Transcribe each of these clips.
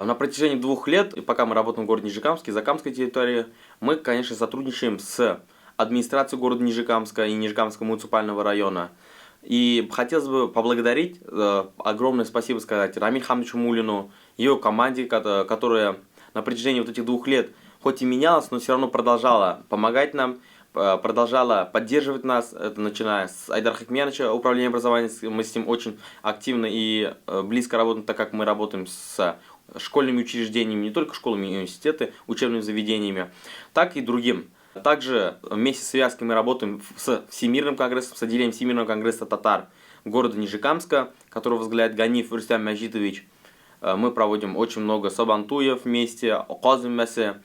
На протяжении 2 лет, и пока мы работаем в городе Нижекамске, Закамской территории, мы, конечно, сотрудничаем с администрацией города Нижекамска и Нижекамского муниципального района. И хотелось бы поблагодарить, огромное спасибо сказать Рамиль Хамдовичу Мулину, его команде, которая на протяжении вот этих 2 лет хоть и менялась, но все равно продолжала помогать нам, продолжала поддерживать нас, это начиная с Айдара Хикмияновича, управления образования, мы с ним очень активно и близко работаем, так как мы работаем с школьными учреждениями, не только школами и университеты, учебными заведениями, так и другим. Также вместе с связкой мы работаем с Всемирным конгрессом, с отделением Всемирного конгресса татар города Нижекамска, который возглавляет Ганиф Рустам Маджидович. Мы проводим очень много сабантуев вместе, казммесе.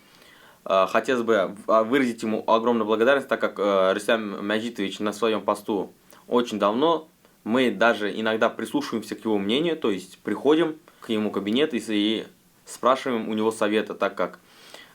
Хотелось бы выразить ему огромную благодарность, так как Рустам Маджидович на своем посту очень давно. Мы даже иногда прислушиваемся к его мнению, то есть приходим к ему кабинет и спрашиваем у него совета, так как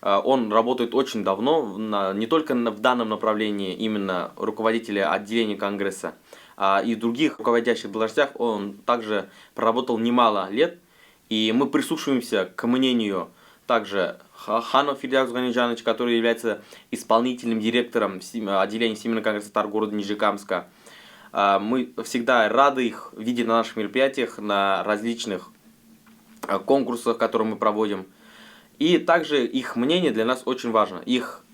он работает очень давно, не только в данном направлении именно руководителя отделения Конгресса, а и в других руководящих должностях он также проработал немало лет. И мы прислушиваемся к мнению также Ханов Филиакс Ганижанович, который является исполнительным директором отделения Всемирного конгресса татар города Нижекамска. Мы всегда рады их видеть на наших мероприятиях, на различных конкурсах, которые мы проводим. И также их мнение для нас очень важно. Их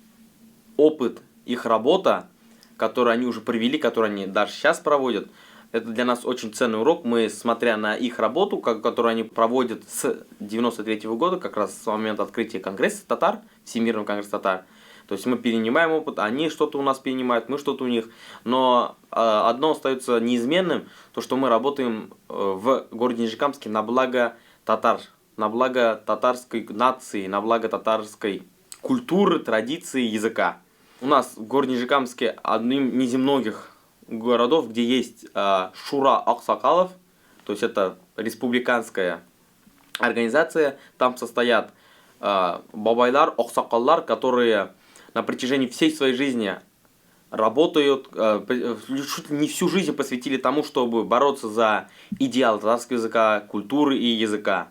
опыт, их работа, которую они уже провели, которую они даже сейчас проводят, это для нас очень ценный урок. Мы, смотря на их работу, которую они проводят с 1993 года, как раз с момента открытия Конгресса татар, Всемирного конгресса татар, то есть мы перенимаем опыт, они что-то у нас перенимают, мы что-то у них. Но одно остается неизменным, то что мы работаем в городе Нижекамске на благо татар, на благо татарской нации, на благо татарской культуры, традиции, языка. У нас в городе Нижекамске одним из немногих городов, где есть Шура Аксакалов, то есть это республиканская организация, там состоят бабайлар, аксакаллар, которые на протяжении всей своей жизни работают, чуть ли не всю жизнь посвятили тому, чтобы бороться за идеал татарского языка, культуры и языка.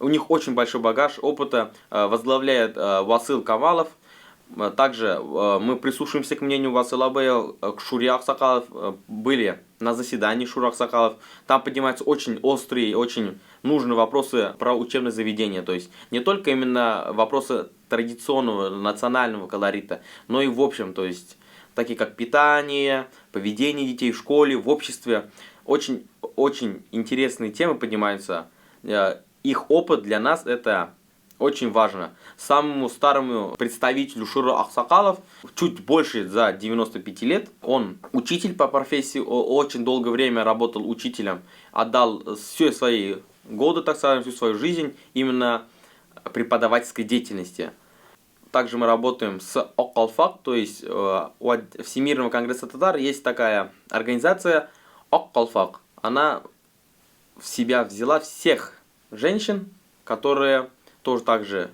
У них очень большой багаж опыта, возглавляет Васыл Камалов. Также мы прислушиваемся к мнению Васыла Бея, к Шуре Аксакалов, были на заседании Шура Аксакалов. Там поднимаются очень острые, очень нужные вопросы про учебное заведение. То есть не только именно вопросы традиционного, национального колорита, но и в общем, то есть такие как питание, поведение детей в школе, в обществе. Очень, очень интересные темы поднимаются. Их опыт для нас это очень важно. Самому старому представителю Шуры Аксакалов чуть больше за 95 лет. Он учитель по профессии, очень долгое время работал учителем, отдал все свои годы, так сказать, всю свою жизнь именно преподавательской деятельности. Также мы работаем с Оккалфак, то есть у Всемирного конгресса татар есть такая организация Оккалфак. Она в себя взяла всех женщин, которые тоже также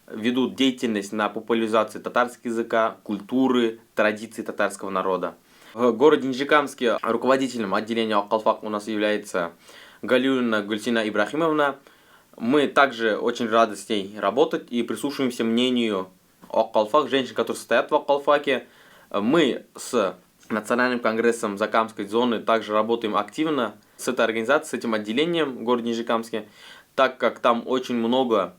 ведут деятельность на популяризацию татарского языка, культуры, традиций татарского народа. В городе Нижекамске руководителем отделения Оккалфак у нас является Галюлина Гульсина Ибрахимовна. Мы также очень рады с ней работать и прислушиваемся мнению Оккалфак, женщин, которые состоят в Оккалфаке. Мы с Национальным конгрессом Закамской зоны также работаем активно с этой организацией, с этим отделением в городе Нижекамске, так как там очень много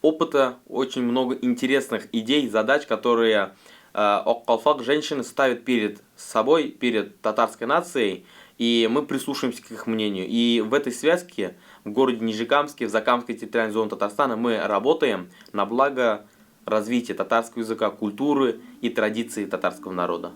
опыта, очень много интересных идей, задач, которые Оккалфак женщины ставят перед собой, перед татарской нацией, и мы прислушиваемся к их мнению. И в этой связке в городе Нижекамске, в Закамской территориальной зоне Татарстана мы работаем на благо развития татарского языка, культуры и традиций татарского народа.